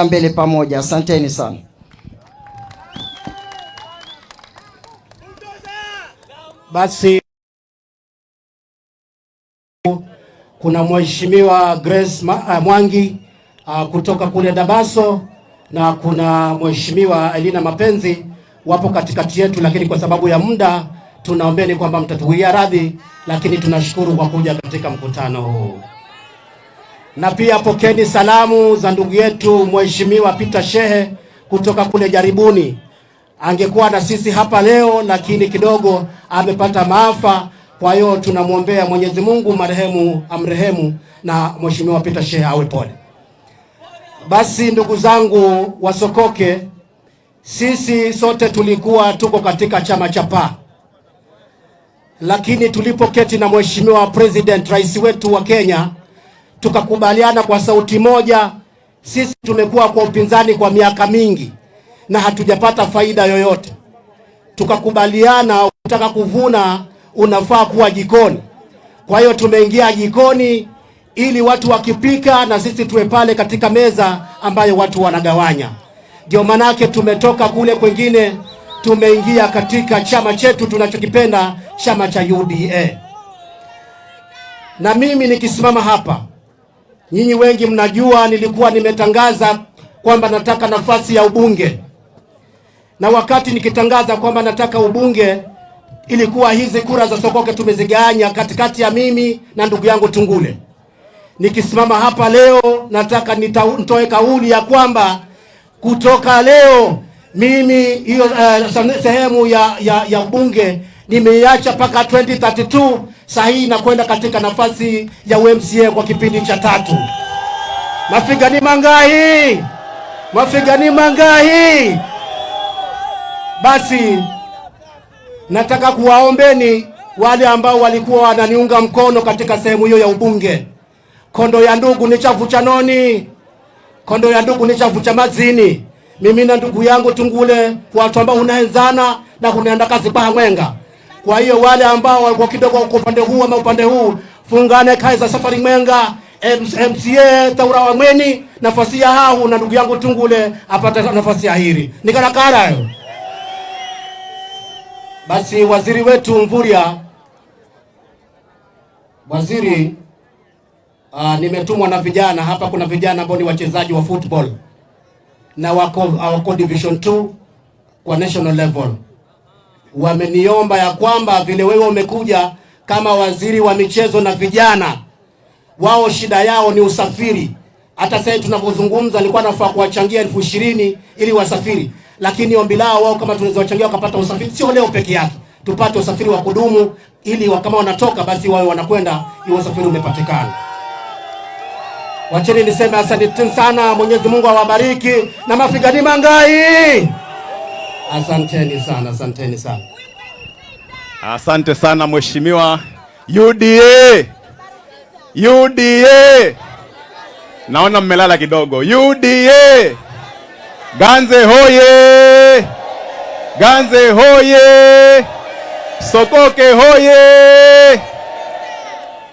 mbele pamoja. Asanteni sana. Basi kuna Mheshimiwa Grace Mwangi kutoka kule Dabaso na kuna Mheshimiwa Elina Mapenzi wapo katikati yetu, lakini kwa sababu ya muda tunaombeni kwamba mtatuia radhi, lakini tunashukuru kwa kuja katika mkutano huu. Na pia pokeni salamu za ndugu yetu Mheshimiwa Peter Shehe kutoka kule Jaribuni. Angekuwa na sisi hapa leo, lakini kidogo amepata maafa. Kwa hiyo tunamwombea Mwenyezi Mungu marehemu amrehemu na Mheshimiwa Peter Shehe awe pole. Basi ndugu zangu wa Sokoke, sisi sote tulikuwa tuko katika chama cha PA. Lakini tulipoketi na Mheshimiwa President, rais wetu wa Kenya, tukakubaliana kwa sauti moja. Sisi tumekuwa kwa upinzani kwa miaka mingi na hatujapata faida yoyote. Tukakubaliana ukitaka kuvuna unafaa kuwa jikoni. Kwa hiyo tumeingia jikoni ili watu wakipika na sisi tuwe pale katika meza ambayo watu wanagawanya. Ndio manake tumetoka kule kwingine tumeingia katika chama chetu tunachokipenda, chama cha UDA. Na mimi nikisimama hapa, nyinyi wengi mnajua nilikuwa nimetangaza kwamba nataka nafasi ya ubunge. Na wakati nikitangaza kwamba nataka ubunge, ilikuwa hizi kura za Sokoke tumezigawanya katikati ya mimi na ndugu yangu Tungule. Nikisimama hapa leo nataka nitoe kauli ya kwamba kutoka leo mimi hiyo sehemu ya ubunge nimeiacha mpaka 2032. Sahihi na kwenda katika nafasi ya UMCA kwa kipindi cha 3. Mafiga ni mangahi? Mafiga ni mangahi? Basi nataka kuwaombeni wale ambao walikuwa wananiunga mkono katika sehemu hiyo ya ubunge. Kondo ya ndugu ni chafu cha noni. Kondo ya ndugu ni chafu cha mazini. Mimi na ndugu yangu Tungule watu ambao unaenzana na kunaenda kazi kwa mwenga. Kwa hiyo wale ambao walikuwa kidogo kwa upande huu ama upande huu, fungane kaiza safari mwenga, MCA Taura wa Mweni, nafasi ya hau na ndugu yangu Tungule apata nafasi ya hiri. Nikarakara hayo. Basi waziri wetu Mvurya, waziri, nimetumwa na vijana hapa. Kuna vijana ambao ni wachezaji wa football na wako division 2 kwa national level. Wameniomba ya kwamba vile wewe umekuja kama waziri wa michezo na vijana, wao shida yao ni usafiri. Hata sasa tunapozungumza nilikuwa nafaa kuwachangia 20,000 ili wasafiri, lakini ombi lao wao kama tunaweza wachangia wakapata usafiri, sio leo peke yake, tupate usafiri wa kudumu ili kama wanatoka basi wawe wanakwenda, hiyo usafiri umepatikana. Wacheni niseme asante sana, Mwenyezi Mungu awabariki na mafiga ni mangai. Asanteni sana, asanteni sana. Asante sana Mheshimiwa. UDA. UDA. Naona mmelala kidogo. UDA. Ganze hoye. Ganze hoye. Sokoke hoye.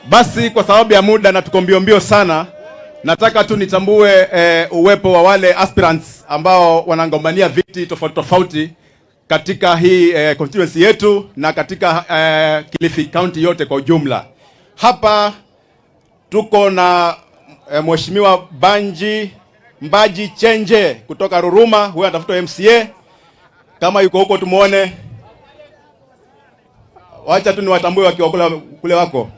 Basi kwa sababu ya muda na tuko mbio sana, nataka tu nitambue uwepo wa wale aspirants ambao wanagombania viti tofauti katika hii constituency yetu na katika Kilifi County yote kwa ujumla. Hapa tuko na Mheshimiwa Mbaji Chenje kutoka Ruruma, huyu anatafuta MCA. Kama yuko huko tumuone. Wacha tu niwatambue wakiwa kule wako.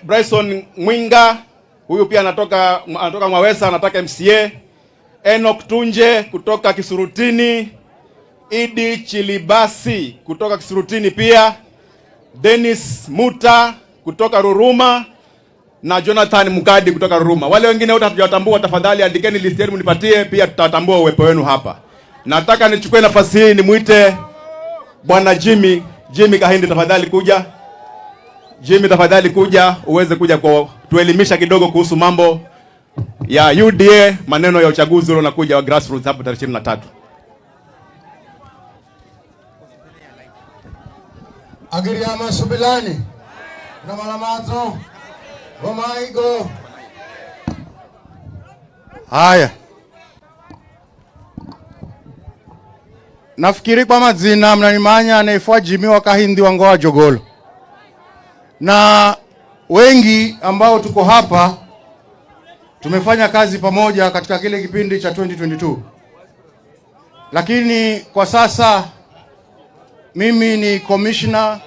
Bryson Mwinga, huyu pia anatoka Mwawesa, anataka MCA. Enoch Tunje kutoka Kisurutini. Idi Chilibasi kutoka Kisurutini pia. Dennis Muta kutoka Ruruma na Jonathan Mukadi kutoka Ruruma. Wale wengine wote hatujawatambua, tafadhali andikeni list yenu mnipatie, pia tutatambua uwepo wenu hapa. Nataka nichukue nafasi hii nimuite Bwana Jimmy Kahindi, tafadhali kuja. Jimmy, tafadhali kuja uweze kuja kwa tuelimisha kidogo kuhusu mambo ya UDA, maneno ya uchaguzi ule unakuja wa grassroots hapo tarehe 23. Agiriama Subilani na malamazo Omaigo Haya, nafikiri kwa mazina mnanimanya anaifua Jimmy wa Kahindi wa Ngoa Jogolo, na wengi ambao tuko hapa tumefanya kazi pamoja katika kile kipindi cha 2022, lakini kwa sasa mimi ni commissioner